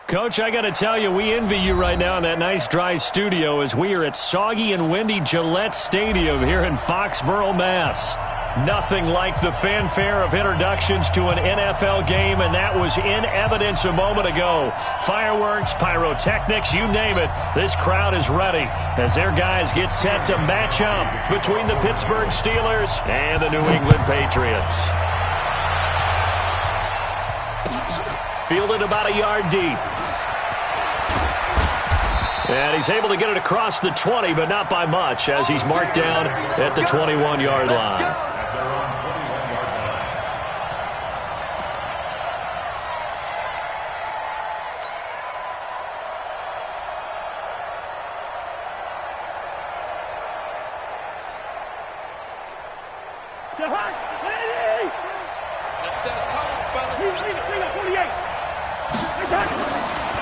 Coach, I got to tell you, we envy you right now in that nice dry studio as we are at soggy and windy Gillette Stadium here in Foxborough, Mass. Nothing like the fanfare of introductions to an NFL game, and that was in evidence a moment ago. Fireworks, pyrotechnics, you name it. This crowd is ready as their guys get set to match up between the Pittsburgh Steelers and the New England Patriots. Fielded about a yard deep. And he's able to get it across the 20, but not by much, as he's marked down at the 21-yard line.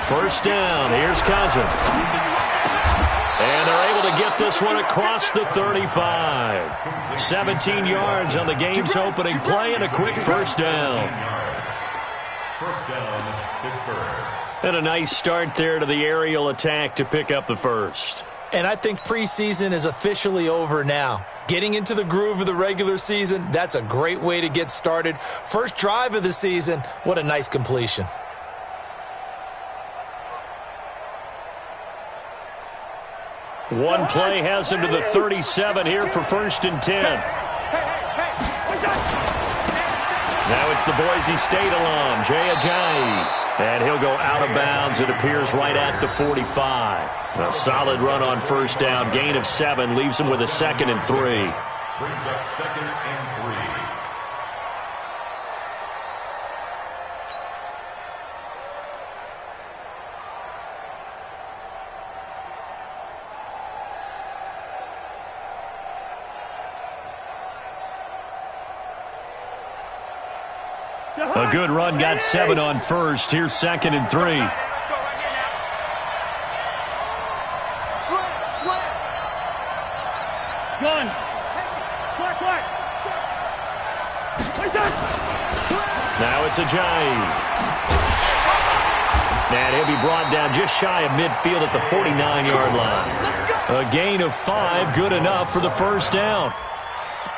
First down, here's Cousins. And they're able to get this one across the 35. 17 yards on the game's opening play and a quick first down. First down, Pittsburgh. And a nice start there to the aerial attack to pick up the first. And I think preseason is officially over now. Getting into the groove of the regular season, that's a great way to get started. First drive of the season, what a nice completion. One play has him to the 37 here for 1st and 10. Now it's the Boise State alum, Jay Ajayi. And he'll go out of bounds, it appears, right at the 45. A solid run on first down. Gain of 7 leaves him with a 2nd and 3. Brings up 2nd and 3. A good run, got 7 on first. Here's 2nd and 3. Gun. Now it's Ajayi. And he'll be brought down just shy of midfield at the 49-yard line. A gain of 5, good enough for the first down.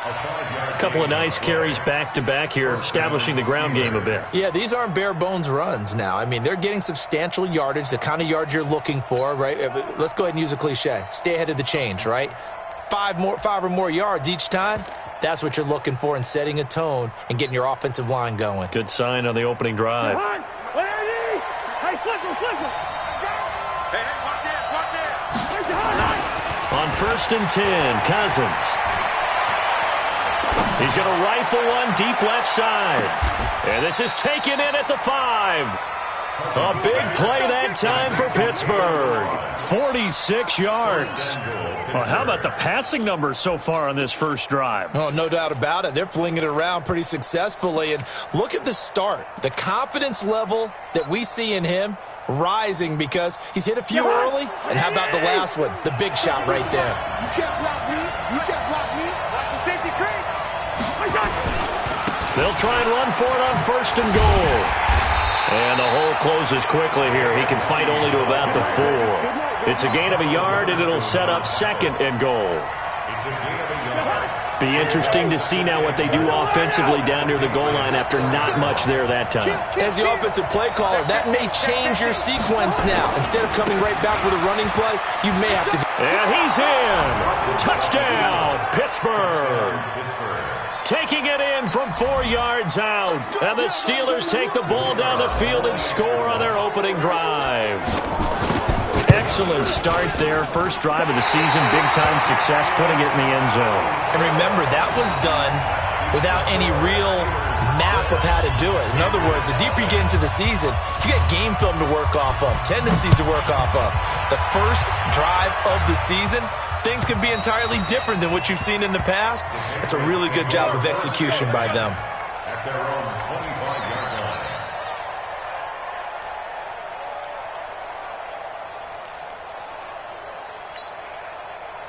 A couple of nice carries back-to-back here, establishing the ground game a bit. Yeah, these aren't bare-bones runs now. I mean, they're getting substantial yardage, the kind of yards you're looking for, right? Let's go ahead and use a cliche. Stay ahead of the change, right? 5 or more yards each time. That's what you're looking for in setting a tone and getting your offensive line going. Good sign on the opening drive. Hey, flip him. Hey, watch it. On 1st and 10, Cousins. He's going to rifle one deep left side. And this is taken in at the 5. A big play that time for Pittsburgh. 46 yards. Well, how about the passing numbers so far on this first drive? Oh, no doubt about it. They're flinging it around pretty successfully. And look at the start. The confidence level that we see in him rising because he's hit a few early. And how about the last one? The big shot right there. You can't block me. Watch the safety creep. They'll try and run for it on 1st and goal. And the hole closes quickly here. He can fight only to about the 4. It's a gain of a yard, and it'll set up 2nd and goal. Be interesting to see now what they do offensively down near the goal line after not much there that time. As the offensive play caller, that may change your sequence now. Instead of coming right back with a running play, you may have to... And he's in. Touchdown, Pittsburgh. Taking it in from 4 yards out. And the Steelers take the ball down the field and score on their opening drive. Excellent start there. First drive of the season. Big-time success putting it in the end zone. And remember, that was done without any real map of how to do it. In other words, the deeper you get into the season, you get game film to work off of, tendencies to work off of. The first drive of the season, things can be entirely different than what you've seen in the past. It's a really good job of execution by them. At their own 25-yard line.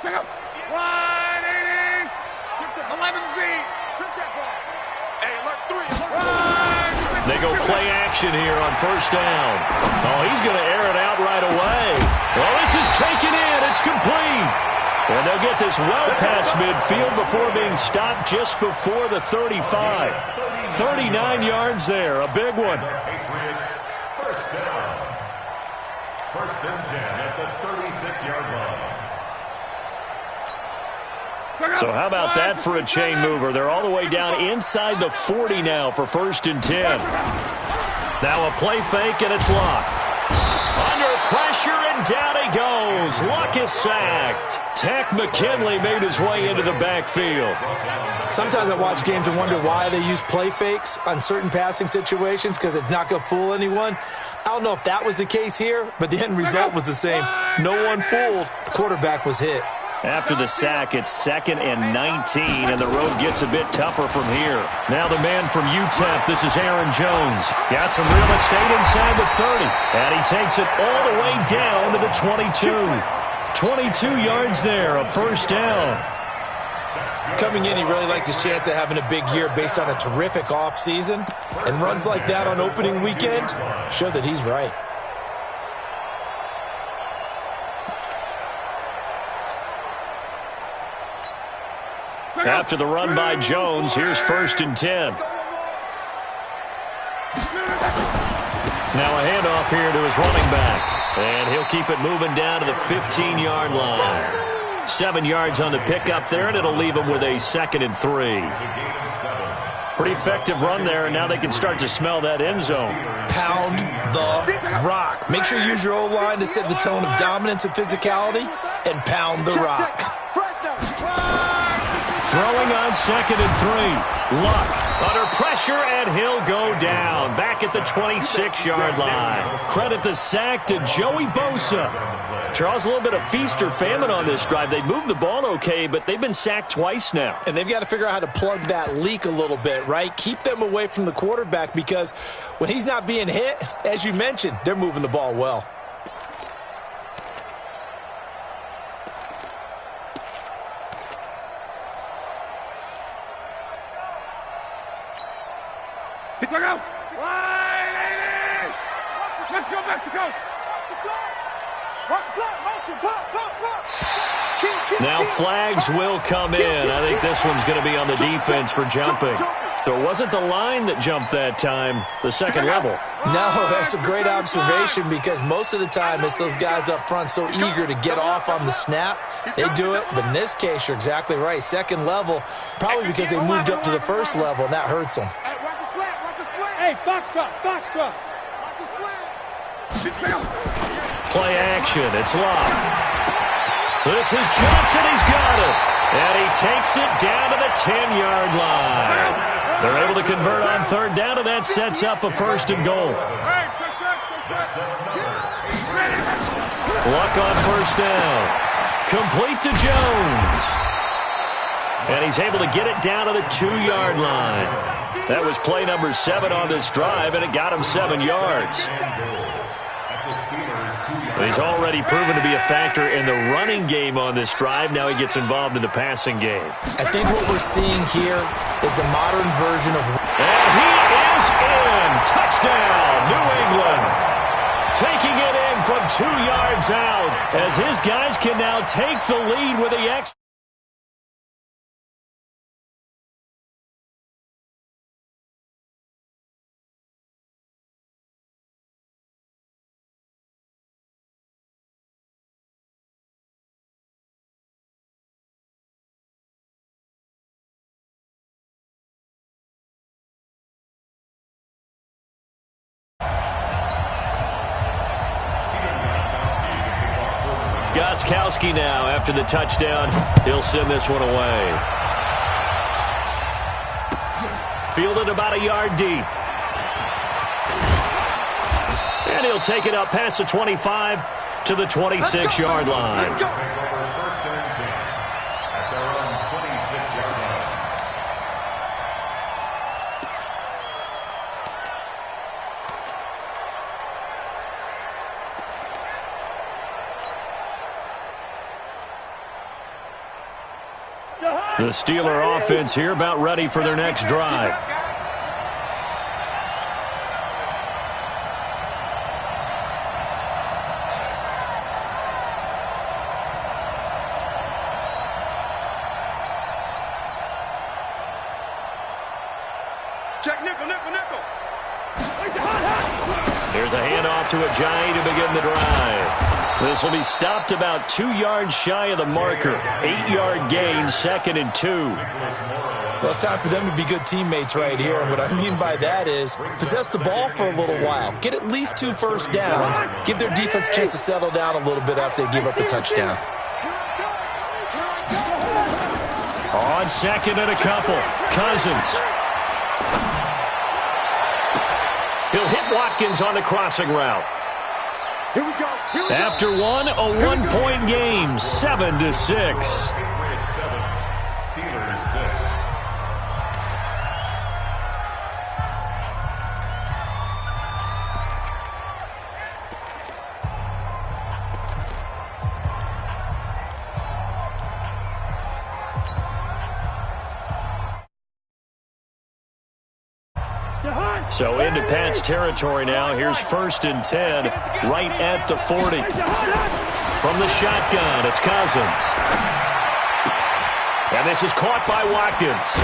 Check out. 180. 11 feet. Shoot that ball. Hey, alert 3. They go play action here on first down. Oh, he's going to air it out right away. Well, this is taken in. It's complete. And they'll get this well past midfield before being stopped just before the 35. 39 yards there, a big one. Patriots, first down. First and 10 at the 36-yard line. So how about that for a chain mover? They're all the way down inside the 40 now for first and 10. Now a play fake, and it's Luck. Under pressure, and down he goes. Luck is sacked. Tack McKinley made his way into the backfield. Sometimes I watch games and wonder why they use play fakes on certain passing situations, because it's not going to fool anyone. I don't know if that was the case here, but the end result was the same. No one fooled. The quarterback was hit. After the sack, it's 2nd and 19, and the road gets a bit tougher from here. Now the man from UTEP, this is Aaron Jones. Got some real estate inside the 30, and he takes it all the way down to the 22. 22 yards there, a first down. Coming in, he really liked his chance of having a big year based on a terrific offseason, and runs like that on opening weekend show that he's right. After the run by Jones, here's first and 10. Now a handoff here to his running back. And he'll keep it moving down to the 15-yard line. 7 yards on the pickup there, and it'll leave him with a 2nd and 3. Pretty effective run there, and now they can start to smell that end zone. Pound the rock. Make sure you use your O-line to set the tone of dominance and physicality, and pound the rock. Throwing on 2nd and 3. Luck under pressure, and he'll go down. Back at the 26-yard line. Credit the sack to Joey Bosa. Charles, a little bit of feast or famine on this drive. They moved the ball okay, but they've been sacked twice now. And they've got to figure out how to plug that leak a little bit, right? Keep them away from the quarterback, because when he's not being hit, as you mentioned, they're moving the ball well. Look out! 180! Let's go, Mexico! Now flags will come in. I think this one's going to be on the defense for jumping. So it wasn't the line that jumped that time, the second level. No, that's a great observation, because most of the time it's those guys up front so eager to get off on the snap. They do it, but in this case, you're exactly right. Second level, probably because they moved up to the first level, and that hurts them. Hey, box drop. Play action. It's Luck. This is Johnson. He's got it. And he takes it down to the 10-yard line. They're able to convert on third down, and that sets up a first and goal. Luck on first down. Complete to Jones. And he's able to get it down to the 2-yard line. That was play number 7 on this drive, and it got him 7 yards. He's already proven to be a factor in the running game on this drive. Now he gets involved in the passing game. I think what we're seeing here is the modern version of... And he is in. Touchdown, New England. Taking it in from 2 yards out, as his guys can now take the lead with the extra. Gostkowski now, after the touchdown, he'll send this one away. fielded about a yard deep. And he'll take it up past the 25 to the 26-yard line. First and 10 at their own 26-yard line. The Steeler offense here about ready for their next drive. Check nickel, nickel, nickel. Here's a handoff to Ajayi to begin the drive. This will be stopped about 2 yards shy of the marker. 8-yard gain, 2nd and 2. Well, it's time for them to be good teammates right here. And what I mean by that is possess the ball for a little while. Get at least 2 first downs. Give their defense a chance to settle down a little bit after they give up a touchdown. On 2nd and a couple, Cousins. He'll hit Watkins on the crossing route. Here we go. After one, a 1-point game, 7-6. Patriots 7, Steelers 6. So into Pat's territory now. Here's 1st and 10, right at the 40. From the shotgun, it's Cousins. And this is caught by Watkins.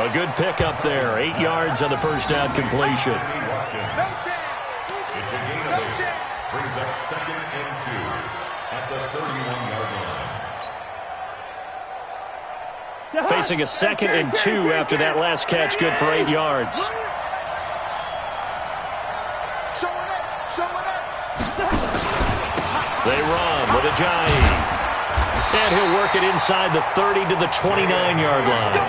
A good pickup there. 8 yards on the first down completion. No chance. It's a gain of 8. Brings up 2nd and 2 at the 31-yard line. Facing a 2nd and 2 after that last catch, good for 8 yards. They run with Ajayi. And he'll work it inside the 30 to the 29-yard line.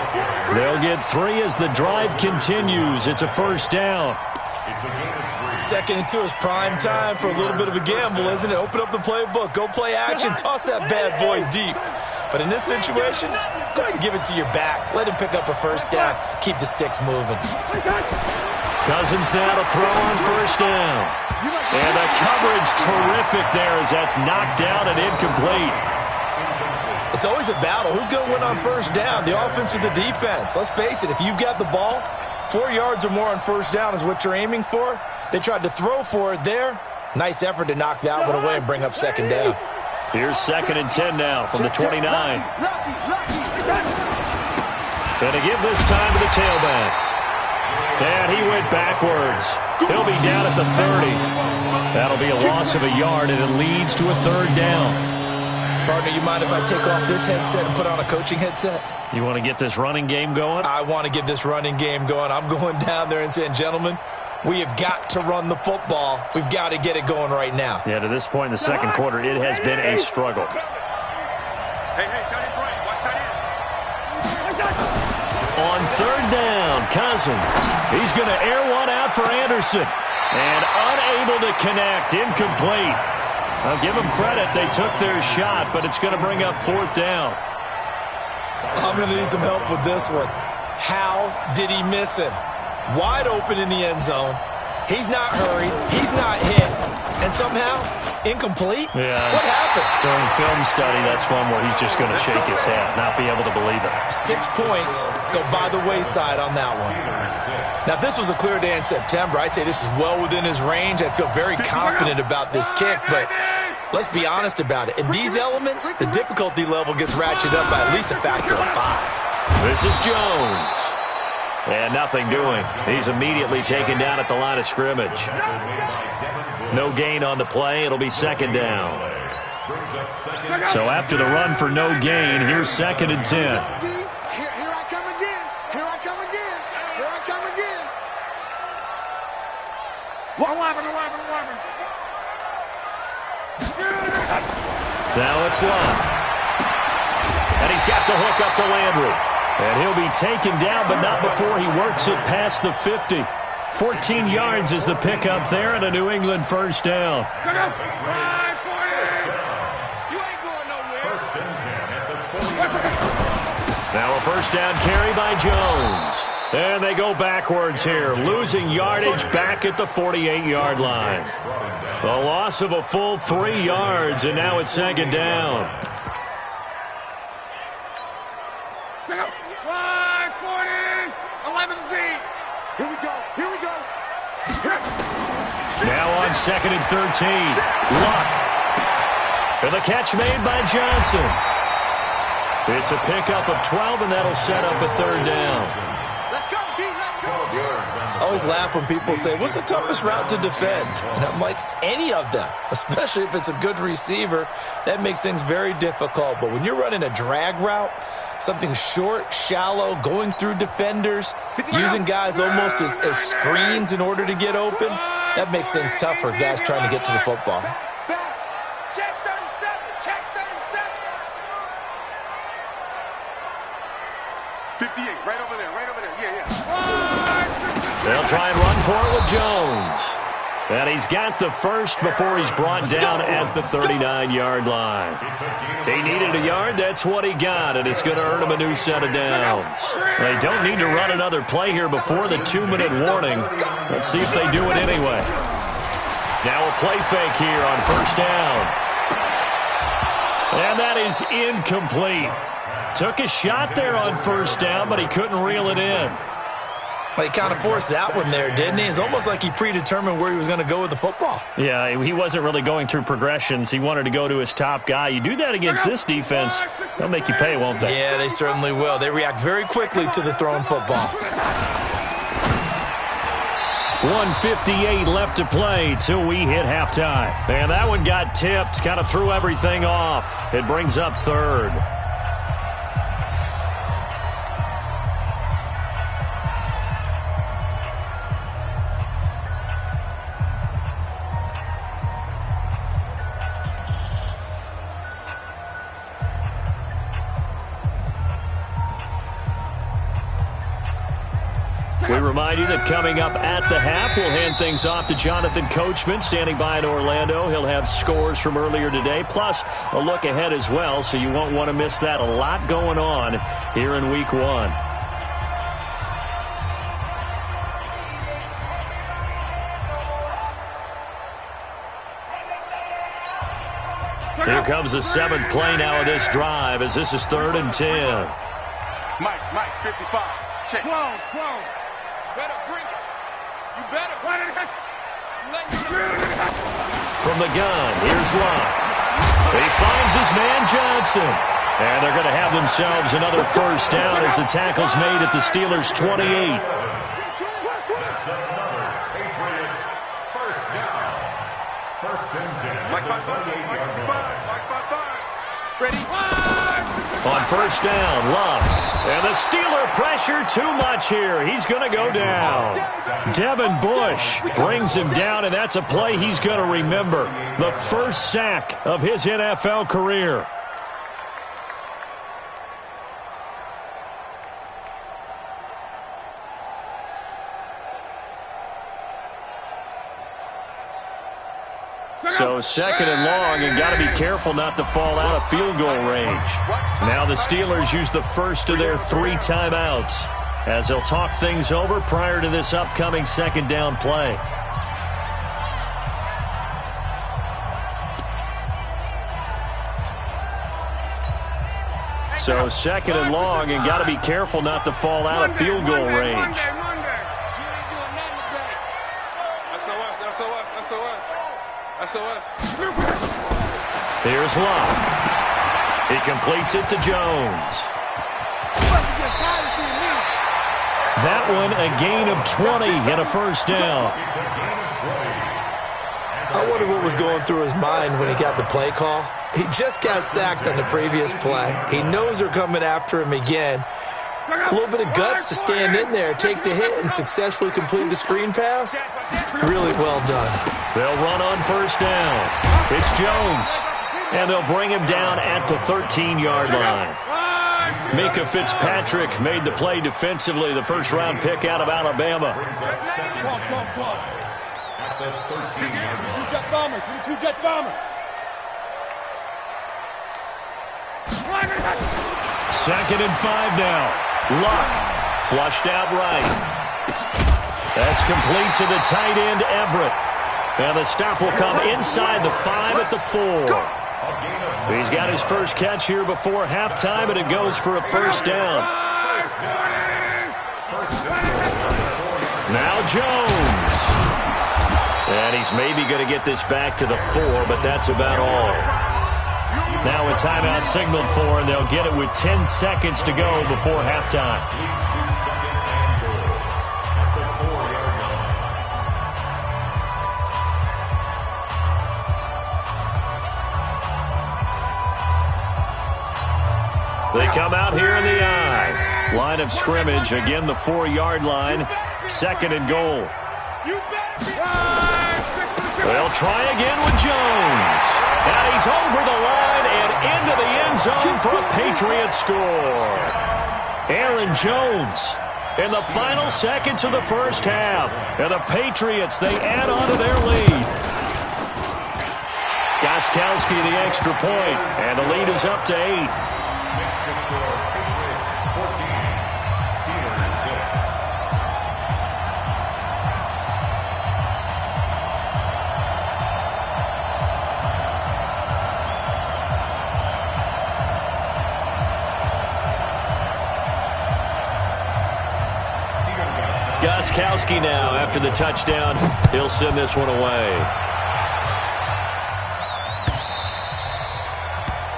They'll get 3 as the drive continues. It's a first down. It's a gain of 3. 2nd and 2 is prime time for a little bit of a gamble, isn't it? Open up the playbook, go play action, toss that bad boy deep. But in this situation, go ahead and give it to your back. Let him pick up a first down. Keep the sticks moving. Cousins now to throw on first down. And the coverage terrific there as that's knocked down and incomplete. It's always a battle. Who's going to win on first down, the offense or the defense? Let's face it, if you've got the ball, 4 yards or more on first down is what you're aiming for. They tried to throw for it there. Nice effort to knock that one away and bring up 2nd down. Here's 2nd and 10 now from the 29. And to give this time to the tailback. And he went backwards. He'll be down at the 30. That'll be a loss of a yard, and it leads to a 3rd down. Partner, you mind if I take off this headset and put on a coaching headset? You want to get this running game going? I want to get this running game going. I'm going down there and saying, gentlemen, we have got to run the football. We've got to get it going right now. Yeah, to this point in the second quarter, it has been a struggle. Hey, tight end's right. Watch tight end. On 3rd down, Cousins. He's going to air one out for Anderson. And unable to connect, incomplete. I'll give them credit. They took their shot, but it's going to bring up 4th down. I'm going to need some help with this one. How did he miss him? Wide open in the end zone. He's not hurried. He's not hit. And somehow, incomplete? Yeah. What happened? During film study, that's one where he's just going to shake his head, not be able to believe it. 6 points go by the wayside on that one. Now, if this was a clear day in September, I'd say this is well within his range. I'd feel very confident about this kick, but let's be honest about it. In these elements, the difficulty level gets ratcheted up by at least a factor of 5. This is Jones. And nothing doing. He's immediately taken down at the line of scrimmage. No gain on the play. It'll be 2nd down. So after the run for no gain, here's 2nd and 10. Here I come again. Here I come again. Here I come again. What happened? Now it's Love. And he's got the hook up to Landry. And he'll be taken down, but not before he works it past the 50. 14 yards is the pickup there, and a New England first down. Now a first down carry by Jones. And they go backwards here, losing yardage back at the 48-yard line. The loss of a full 3 yards, and now it's second down. Now on second and 13. Luck. And the catch made by Johnson. It's a pickup of 12, and that'll set up a third down. Let's go, D. Let's go, D. I always laugh when people say, what's the toughest route to defend? And I'm like, any of them, especially if it's a good receiver. That makes things very difficult. But when you're running a drag route, something short, shallow, going through defenders, using guys almost as screens in order to get open, that makes things tough for guys trying to get to the football. Check 37. Check 37. 58, right over there. Yeah. They'll try and run for it with Jones. And he's got the first before he's brought down at the 39-yard line. He needed a yard, that's what he got, and it's going to earn him a new set of downs. They don't need to run another play here before the 2-minute warning. Let's see if they do it anyway. Now a play fake here on first down. And that is incomplete. Took a shot there on first down, but he couldn't reel it in. He kind of forced that one there, didn't he? It's almost like he predetermined where he was going to go with the football. Yeah, he wasn't really going through progressions. He wanted to go to his top guy. You do that against this defense, they'll make you pay, won't they? Yeah, they certainly will. They react very quickly to the thrown football. 1:58 left to play till we hit halftime. And that one got tipped, kind of threw everything off. It brings up third. We remind you that coming up at the half, we'll hand things off to Jonathan Coachman, standing by in Orlando. He'll have scores from earlier today, plus a look ahead as well, so you won't want to miss that. A lot going on here in Week 1. Here comes the 7th play now of this drive, as this is 3rd and 10. Mike, 55. Check. 12. Better bring it. You better put it in. From the gun, here's Luck. He finds his man Johnson. And they're going to have themselves another first down as the tackle's made at the Steelers' 28. That's another Patriots first down. 1st and 10. Mike 55. Ready? On first down, Luck. And the Steeler pressure too much here. He's going to go down. Devin Bush brings him down, and that's a play he's going to remember. The first sack of his NFL career. So 2nd and long, and got to be careful not to fall out of field goal range. Now the Steelers use the first of their 3 timeouts as they'll talk things over prior to this upcoming 2nd down play. So 2nd and long, and got to be careful not to fall out of field goal range. Here's Luck. He completes it to Jones. That one a gain of 20 and a first down. I wonder what was going through his mind when he got the play call. He just got sacked on the previous play. He knows they're coming after him again. A little bit of guts to stand in there, take the hit, and successfully complete the screen pass. Really well done. They'll run on first down. It's Jones. And they'll bring him down at the 13-yard line. Mika Fitzpatrick made the play defensively, the first-round pick out of Alabama. Brings up second and goal at the 13-yard line. Two-jet bombers, two-jet bombers. Second and 5 now. Luck flushed out right. That's complete to the tight end, Everett. And the stop will come inside the 5 at the 4. He's got his first catch here before halftime, and it goes for a first down. Now Jones. And he's maybe going to get this back to the 4, but that's about all. Now a timeout signaled for, and they'll get it with 10 seconds to go before halftime. They come out here in the I. Line of scrimmage, again the 4-yard line. Second and goal. They'll try again with Jones. And he's over the line and into the end zone for a Patriot score. Aaron Jones in the final seconds of the first half. And the Patriots, they add on to their lead. Gostkowski the extra point, and the lead is up to 8. Patriots 14, Steelers 6. Gostkowski now after the touchdown. He'll send this one away.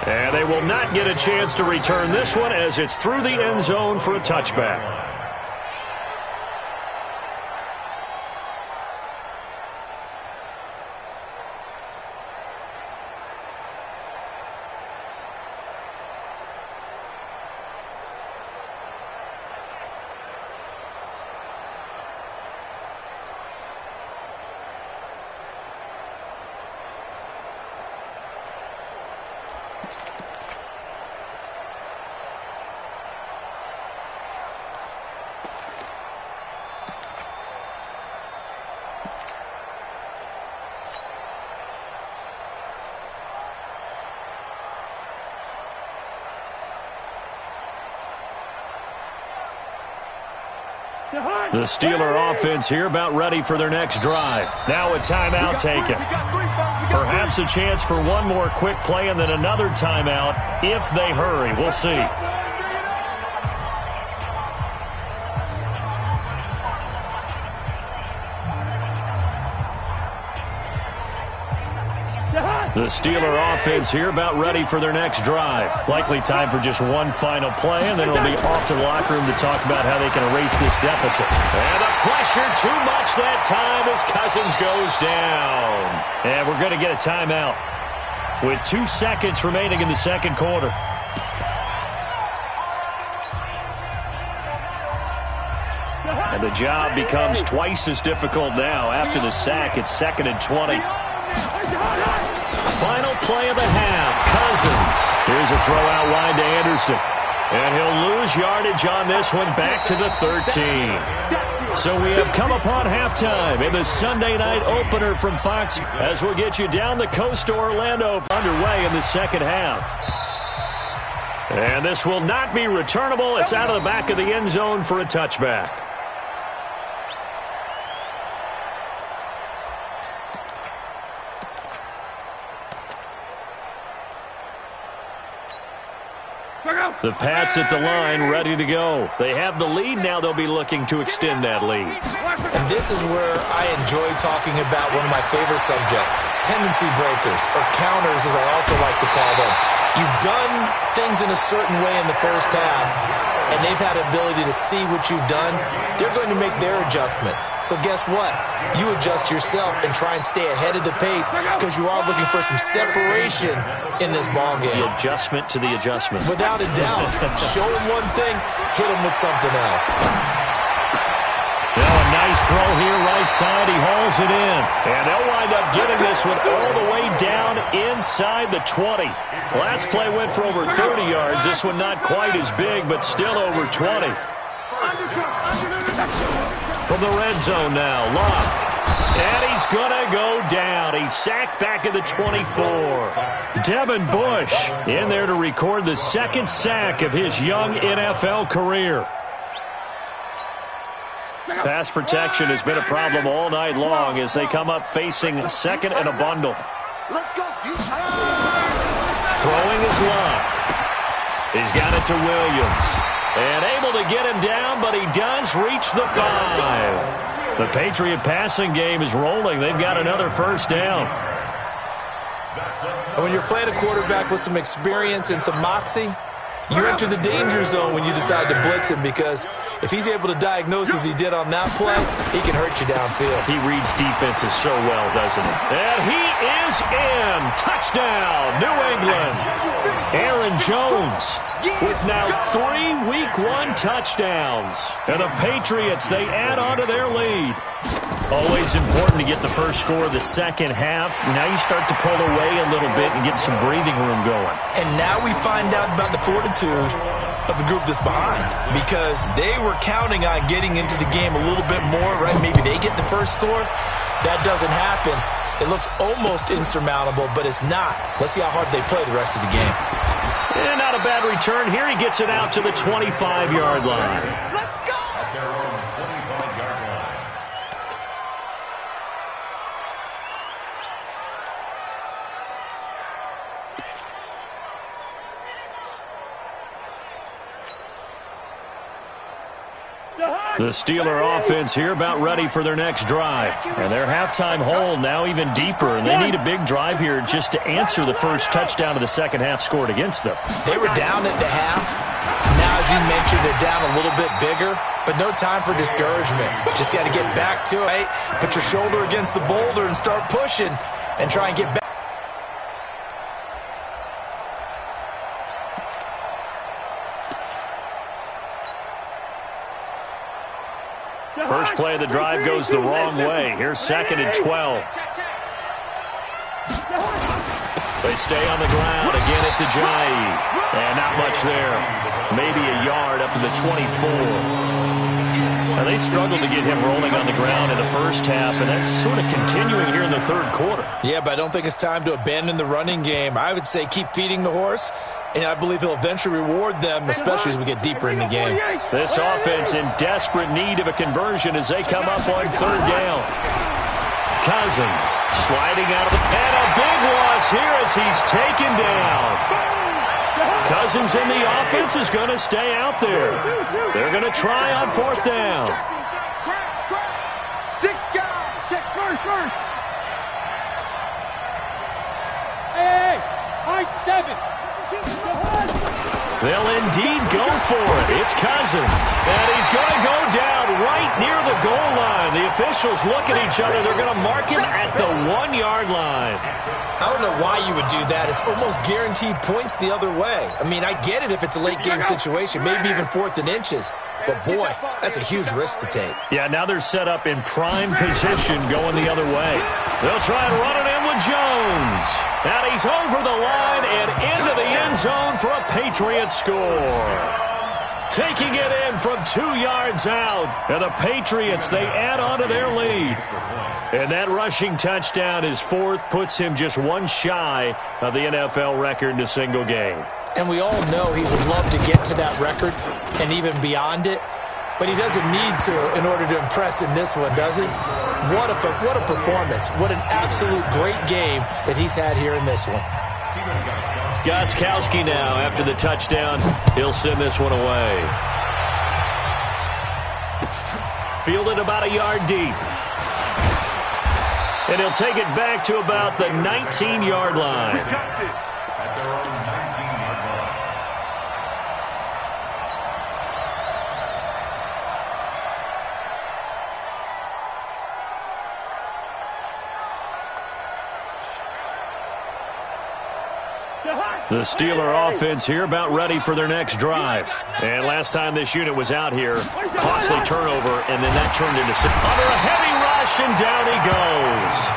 And they will not get a chance to return this one as it's through the end zone for a touchback. The Steeler offense here about ready for their next drive. Now a timeout taken. Perhaps a chance for one more quick play and then another timeout if they hurry. We'll see. The Steeler offense here about ready for their next drive. Likely time for just one final play, and then it'll be off to the locker room to talk about how they can erase this deficit. And the pressure too much that time as Cousins goes down. And we're going to get a timeout with 2 seconds remaining in the second quarter. And the job becomes twice as difficult now. After the sack, it's 2nd and 20. Final play of the half. Cousins. Here's a throw out wide to Anderson. And he'll lose yardage on this one back to the 13. So we have come upon halftime in the Sunday night opener from Fox as we'll get you down the coast to Orlando underway in the second half. And this will not be returnable. It's out of the back of the end zone for a touchback. The Pats at the line, ready to go. They have the lead. Now they'll be looking to extend that lead. And this is where I enjoy talking about one of my favorite subjects, tendency breakers, or counters as I also like to call them. You've done things in a certain way in the first half, and they've had the ability to see what you've done. They're going to make their adjustments. So guess what? You adjust yourself and try and stay ahead of the pace because you are looking for some separation in this ball game. The adjustment to the adjustment. Without a doubt. Show them one thing, hit them with something else. Now a nice throw here right side. He hauls it in. And they'll wind up getting this one all the way down inside the 20. Last play went for over 30 yards. This one not quite as big, but still over 20. From the red zone now, Locke. And he's going to go down. He's sacked back at the 24. Devin Bush in there to record the second sack of his young NFL career. Pass protection has been a problem all night long as they come up facing second and a bundle. Let's go. Throwing his Locke. He's got it to Williams. And able to get him down, but he does reach the 5. The Patriot passing game is rolling. They've got another first down. And when you're playing a quarterback with some experience and some moxie, you enter the danger zone when you decide to blitz him, because if he's able to diagnose as he did on that play, he can hurt you downfield. He reads defenses so well, doesn't he? And he is in. Touchdown, New England. Aaron Jones with now 3 Week 1 touchdowns. And the Patriots, they add on to their lead. Always important to get the first score of the second half. Now you start to pull away a little bit and get some breathing room going. And now we find out about the fortitude of the group that's behind, because they were counting on getting into the game a little bit more, right? Maybe they get the first score. That doesn't happen. It looks almost insurmountable, but it's not. Let's see how hard they play the rest of the game. And not a bad return here. He gets it out to the 25-yard line. Let's go. At their own 25-yard line. The Steeler offense here about ready for their next drive. And their halftime hole now even deeper, and they need a big drive here just to answer the first touchdown of the second half scored against them. They were down at the half. Now, as you mentioned, they're down a little bit bigger, but no time for discouragement. Just got to get back to it. Put your shoulder against the boulder and start pushing and try and get back. First play of the drive goes the wrong way. Here's second and 12. They stay on the ground. Again, it's Ajayi. And not much there. Maybe a yard up to the 24. Now, they struggled to get him rolling on the ground in the first half, and that's sort of continuing here in the third quarter. Yeah, but I don't think it's time to abandon the running game. I would say keep feeding the horse, and I believe he'll eventually reward them, especially as we get deeper in the game. This offense in desperate need of a conversion as they come up on third down. Cousins sliding out of the pen. A big loss here as he's taken down. Cousins in the offense is going to stay out there. They're going to try on fourth down. Six guys. Check first. Hey, I-7. They'll indeed go for it. It's Cousins. And he's going to go down right near the goal line. The officials look at each other. They're going to mark him at the 1-yard line. I don't know why you would do that. It's almost guaranteed points the other way. I mean, I get it if it's a late game situation, maybe even fourth and inches. But, boy, that's a huge risk to take. Yeah, now they're set up in prime position going the other way. They'll try and run it in with Jones. And he's over the line and into the end zone for a Patriot score. Taking it in from 2 yards out. And the Patriots, they add on to their lead. And that rushing touchdown, his fourth, puts him just one shy of the NFL record in a single game. And we all know he would love to get to that record and even beyond it. But he doesn't need to in order to impress in this one, does he? What a performance. What an absolute great game that he's had here in this one. Gostkowski now, after the touchdown, he'll send this one away. Fielded about a yard deep. And he'll take it back to about the 19-yard line. At their own 19-yard line. The Steeler offense here about ready for their next drive. And last time this unit was out here, costly turnover, and then that turned into under a heavy rush, and down he goes.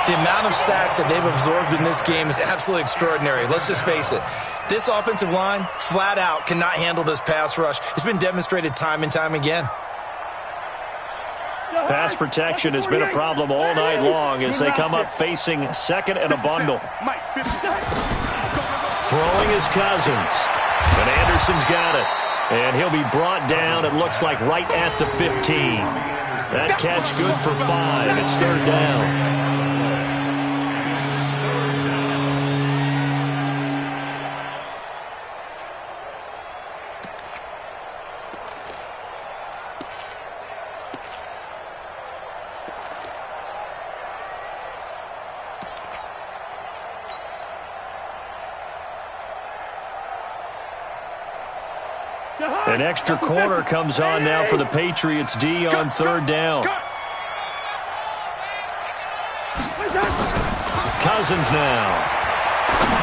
The amount of sacks that they've absorbed in this game is absolutely extraordinary. Let's just face it. This offensive line, flat out, cannot handle this pass rush. It's been demonstrated time and time again. Pass protection has been a problem all night long as they come up facing second and a bundle. Throwing is Cousins. And Anderson's got it. And he'll be brought down, it looks like, right at the 15. That catch good for 5. It's third down. An extra corner comes on now for the Patriots D on third down. Cousins now.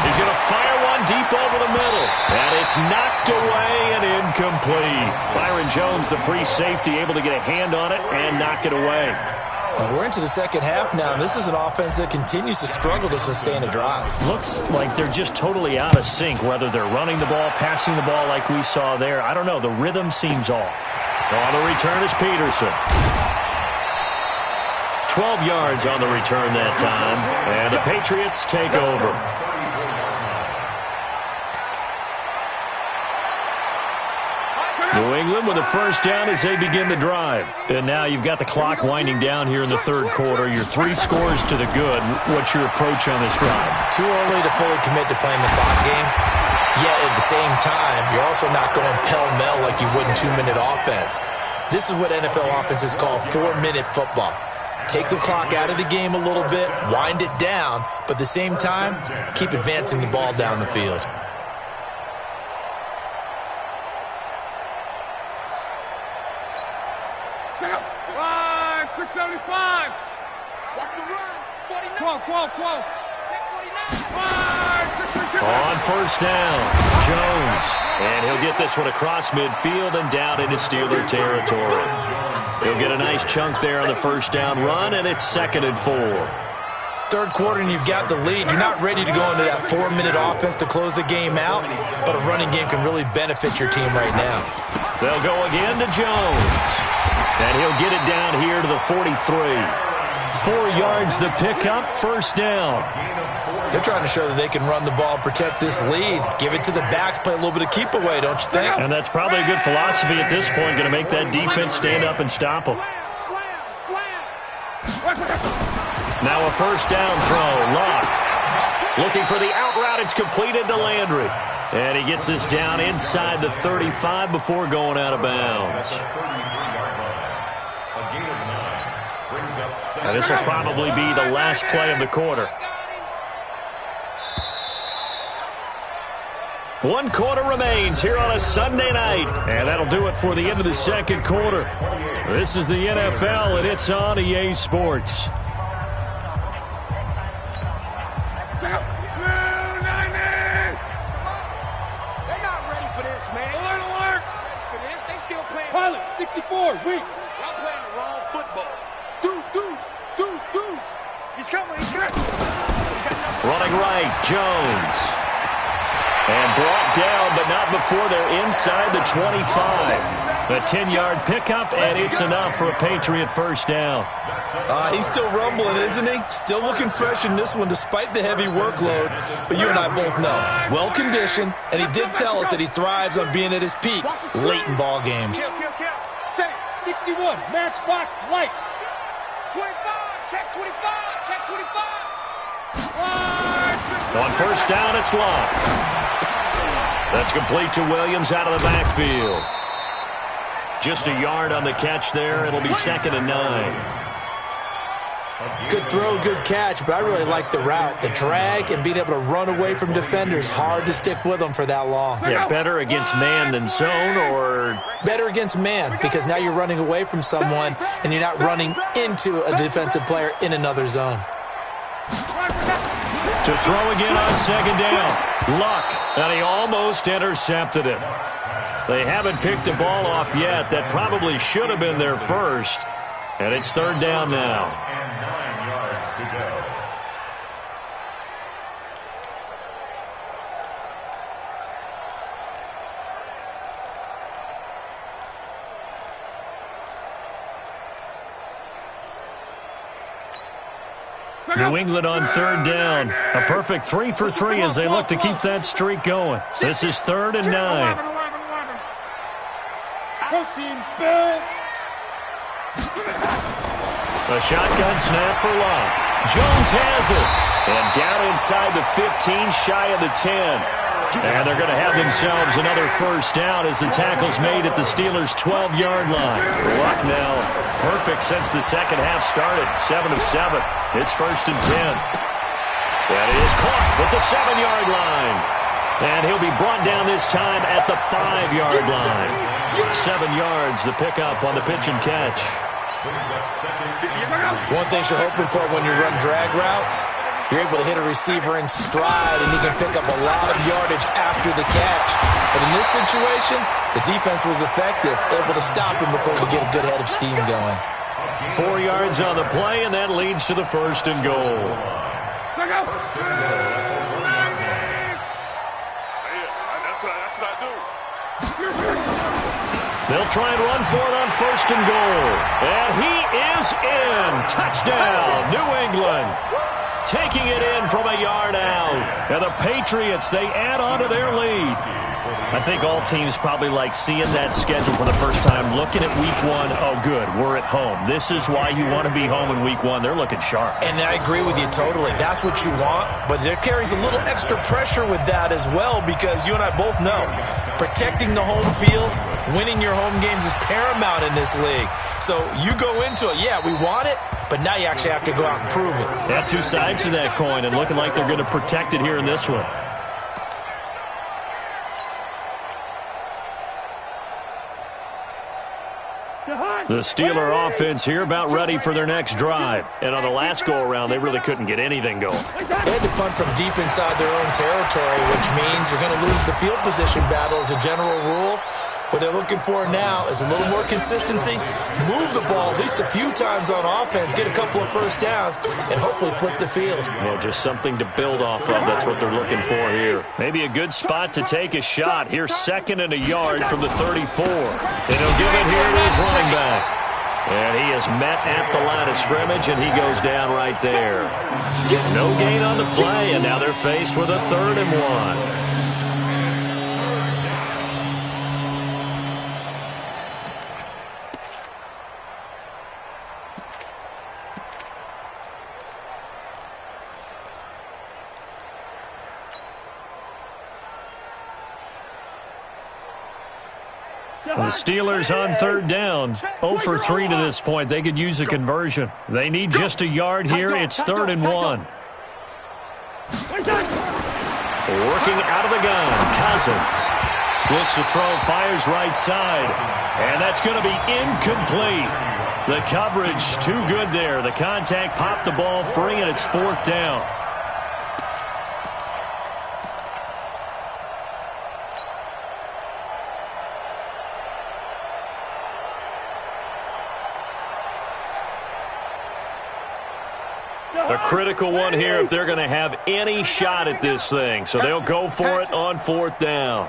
He's going to fire one deep over the middle. And it's knocked away and incomplete. Byron Jones, the free safety, able to get a hand on it and knock it away. We're into the second half now, and this is an offense that continues to struggle to sustain a drive. Looks like they're just totally out of sync, whether they're running the ball, passing the ball like we saw there. I don't know. The rhythm seems off. On the return is Peterson. 12 yards on the return that time, and the Patriots take over. New England with a first down as they begin the drive. And now you've got the clock winding down here in the third quarter. Your 3 scores to the good. What's your approach on this drive? Too early to fully commit to playing the clock game. Yet at the same time, you're also not going pell-mell like you would in 2-minute offense. This is what NFL offenses call 4-minute football. Take the clock out of the game a little bit, wind it down, but at the same time, keep advancing the ball down the field. 675. Watch the run. 49. Quo. Check 49. On first down, Jones. And he'll get this one across midfield and down into Steeler territory. He'll get a nice chunk there on the first down run, and it's 2nd and 4. Third quarter and you've got the lead. You're not ready to go into that 4-minute offense to close the game out, but a running game can really benefit your team right now. They'll go again to Jones. And he'll get it down here to the 43. 4 yards the pickup, first down. They're trying to show that they can run the ball and protect this lead. Give it to the backs, play a little bit of keep away, don't you think? And that's probably a good philosophy at this point, going to make that defense stand up and stop them. Now a first down throw, Luck. Looking for the out route, it's completed to Landry. And he gets this down inside the 35 before going out of bounds. And this will probably be the last play of the quarter. 1 quarter remains here on a Sunday night. And that'll do it for the end of the second quarter. This is the NFL, and it's on EA Sports. They're not ready for this, man. Alert. For this, they still playing. Pilot, 64, weak. Y'all playing the wrong football. Deuce. He's coming. Running right, Jones. And brought down, but not before they're inside the 25. A 10-yard pickup, and it's enough for a Patriot first down. He's still rumbling, isn't he? Still looking fresh in this one despite the heavy workload. But you and I both know, well-conditioned, and he did tell us that he thrives on being at his peak late in ball games. Set it. 61, matchbox, light. 25, check 25, check 25. On first down, it's Luck. That's complete to Williams out of the backfield. Just a yard on the catch there. It'll be 2nd and 9. Good throw, good catch, but I really like the route. The drag and being able to run away from defenders, hard to stick with them for that long. Yeah, better against man than zone, or? Better against man, because now you're running away from someone and you're not running into a defensive player in another zone. To throw again on 2nd down. Luck, and he almost intercepted it. They haven't picked a ball off yet. That probably should have been their first. And it's 3rd down now. And 9 yards to go. New England on third down. A perfect 3 for 3 as they look to keep that streak going. This is 3rd and 9. Protein spill. A shotgun snap for Love. Jones has it. And down inside the 15, shy of the 10. And they're going to have themselves another first down as the tackle's made at the Steelers' 12-yard line. Luck now perfect since the second half started. 7 of 7. It's 1st and 10. That is caught with the 7-yard line. And he'll be brought down this time at the 5-yard line. 7 yards, the pickup on the pitch and catch. One thing you're hoping for when you run drag routes, you're able to hit a receiver in stride, and he can pick up a lot of yardage after the catch. But in this situation, the defense was effective, able to stop him before we get a good head of steam going. 4 yards on the play, and that leads to the 1st and goal. That's what I do. They'll try and run for it on 1st and goal. And he is in. Touchdown, New England. Taking it in from a yard out. And the Patriots, they add on to their lead. I think all teams probably like seeing that schedule for the first time, looking at week 1. Oh, good, we're at home. This is why you want to be home in week 1. They're looking sharp. And I agree with you totally. That's what you want. But there carries a little extra pressure with that as well, because you and I both know protecting the home field, winning your home games is paramount in this league. So you go into it, yeah, we want it, but now you actually have to go out and prove it. Yeah, 2 sides to that coin, and looking like they're going to protect it here in this one. The Steeler offense here about ready for their next drive. And on the last go-around, they really couldn't get anything going. They had to punt from deep inside their own territory, which means you're going to lose the field position battle as a general rule. What they're looking for now is a little more consistency, move the ball at least a few times on offense, get a couple of first downs, and hopefully flip the field. Well, just something to build off of. That's what they're looking for here. Maybe a good spot to take a shot. Here's 2nd and a yard from the 34. And he'll give it here to his running back. And he is met at the line of scrimmage, and he goes down right there. No gain on the play, and now they're faced with a 3rd and 1. The Steelers on 3rd down. 0 for 3 to this point. They could use a conversion. They need just a yard here. It's 3rd and 1. Working out of the gun. Cousins looks to throw, fires right side. And that's going to be incomplete. The coverage too good there. The contact popped the ball free, and it's 4th down. A critical one here if they're going to have any shot at this thing. So they'll go for it on 4th down.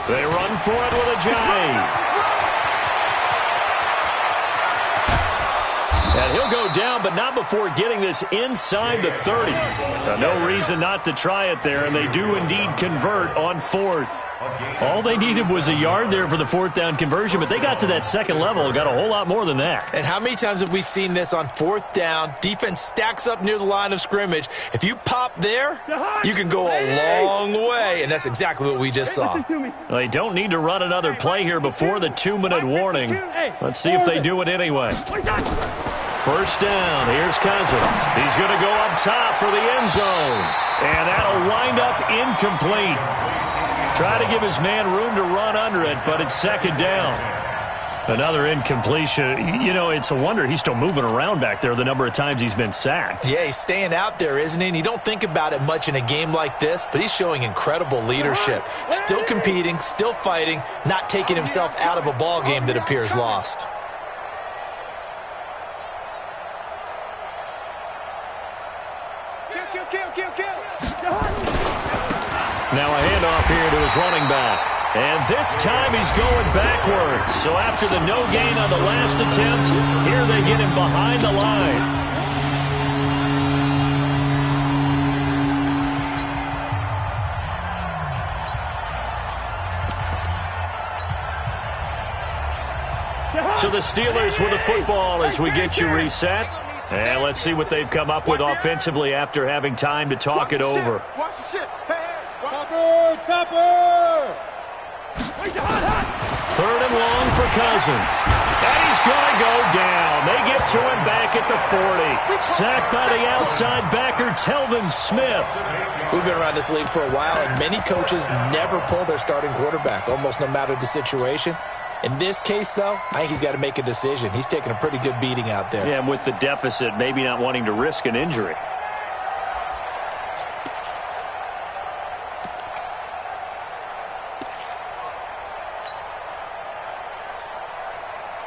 They run for it with a giant. And he'll go down, but not before getting this inside the 30. No reason not to try it there, and they do indeed convert on 4th. All they needed was a yard there for the 4th down conversion, but they got to that second level and got a whole lot more than that. And how many times have we seen this on 4th down? Defense stacks up near the line of scrimmage. If you pop there, you can go a long way, and that's exactly what we just saw. They don't need to run another play here before the 2-minute warning. Let's see if they do it anyway. 1st down, here's Cousins. He's going to go up top for the end zone. And that'll wind up incomplete. Try to give his man room to run under it, but it's 2nd down. Another incompletion. You know, it's a wonder he's still moving around back there the number of times he's been sacked. Yeah, he's staying out there, isn't he? And you don't think about it much in a game like this, but he's showing incredible leadership. Still competing, still fighting, not taking himself out of a ball game that appears lost. Now a handoff here to his running back. And this time he's going backwards. So after the no gain on the last attempt, here they get him behind the line. are the Steelers with the football as we get you reset. And let's see what they've come up with offensively after having time to talk it over. Watch the shit. Topper! Third and long for Cousins. And he's going to go down. They get to him back at the 40. Sacked by the outside backer, Telvin Smith. We've been around this league for a while, and many coaches never pull their starting quarterback, almost no matter the situation. In this case, though, I think he's got to make a decision. He's taking a pretty good beating out there. Yeah, and with the deficit, maybe not wanting to risk an injury.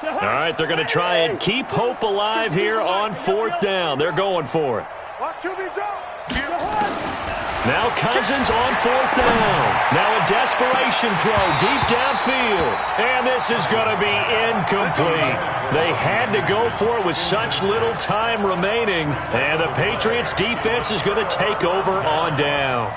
All right, they're going to try and keep hope alive here on fourth down. They're going for it. Watch QB jump. Now Cousins on fourth down. Now a desperation throw deep downfield. And this is going to be incomplete. They had to go for it with such little time remaining. And the Patriots defense is going to take over on downs.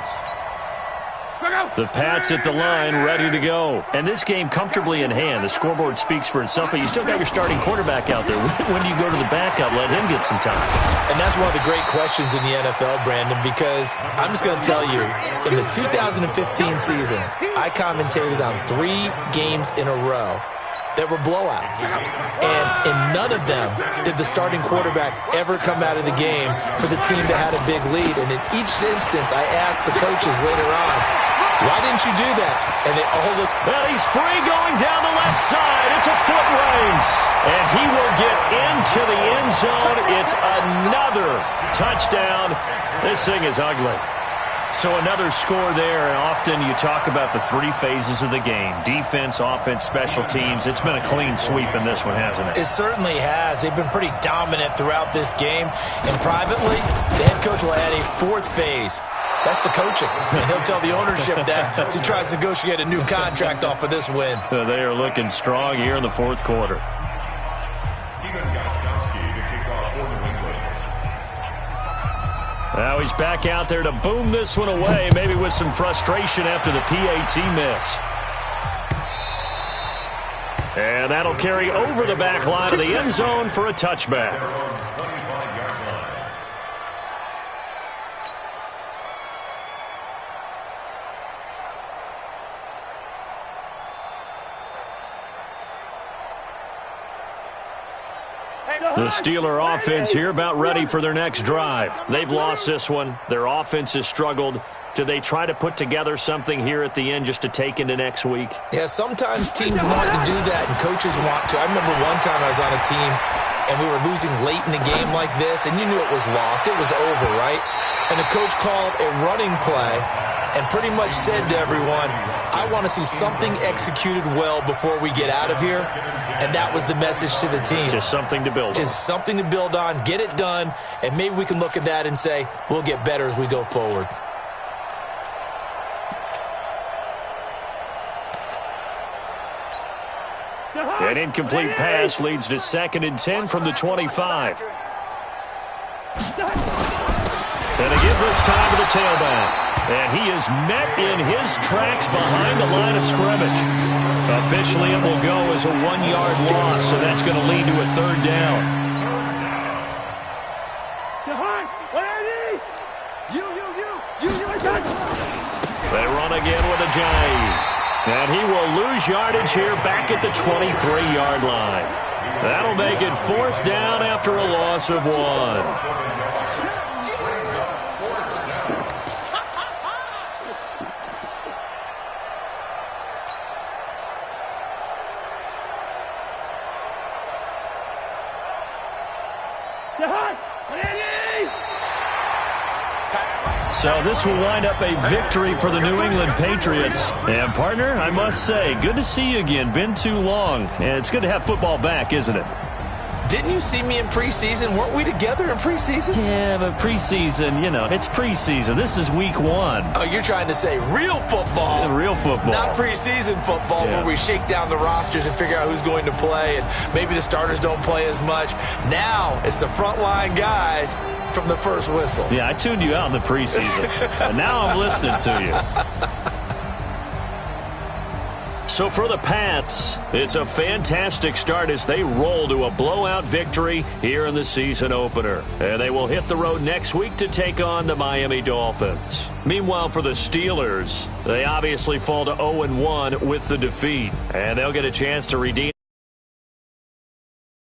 The Pats at the line, ready to go. And this game comfortably in hand. The scoreboard speaks for itself, but you still got your starting quarterback out there. When do you go to the backup, let him get some time? And that's one of the great questions in the NFL, Brandon, because I'm just going to tell you, in the 2015 season, I commentated on 3 games in a row that were blowouts. And in none of them did the starting quarterback ever come out of the game for the team that had a big lead. And in each instance, I asked the coaches later on, why didn't you do that? And they all look. Well, he's free going down the left side. It's a foot race. And he will get into the end zone. It's another touchdown. This thing is ugly. So another score there, and often you talk about the 3 phases of the game. Defense, offense, special teams. It's been a clean sweep in this one, hasn't it? It certainly has. They've been pretty dominant throughout this game. And privately, the head coach will add a 4th phase. That's the coaching. And he'll tell the ownership that as he tries to negotiate a new contract off of this win. They are looking strong here in the 4th quarter. Now he's back out there to boom this one away, maybe with some frustration after the PAT miss. And that'll carry over the back line of the end zone for a touchback. The Steeler offense here about ready for their next drive. They've lost this one. Their offense has struggled. Do they try to put together something here at the end just to take into next week? Yeah, sometimes teams want to do that and coaches want to. I remember one time I was on a team and we were losing late in the game like this, and you knew it was lost. It was over, right? And the coach called a running play and pretty much said to everyone, I want to see something executed well before we get out of here. And that was the message to the team. Just something to build on. Just something to build on, get it done, and maybe we can look at that and say, we'll get better as we go forward. An incomplete pass leads to 2nd and 10 from the 25. And again this time to the tailback. And he is met in his tracks behind the line of scrimmage. Officially, it will go as a 1-yard loss, so that's going to lead to a 3rd down. They run again with a Ajayi. And he will lose yardage here back at the 23-yard line. That'll make it 4th down after a loss of 1. So this will wind up a victory for the New England Patriots. And, partner, I must say, good to see you again. Been too long. And it's good to have football back, isn't it? Didn't you see me in preseason? Weren't we together in preseason? Yeah, but preseason, you know, it's preseason. This is week 1. Oh, you're trying to say real football. Yeah, real football. Not preseason football where we shake down the rosters and figure out who's going to play, and maybe the starters don't play as much. Now it's the frontline guys from the first whistle. Yeah, I tuned you out in the preseason. And now I'm listening to you. So for the Pats, it's a fantastic start as they roll to a blowout victory here in the season opener. And they will hit the road next week to take on the Miami Dolphins. Meanwhile, for the Steelers, they obviously fall to 0-1 with the defeat. And they'll get a chance to redeem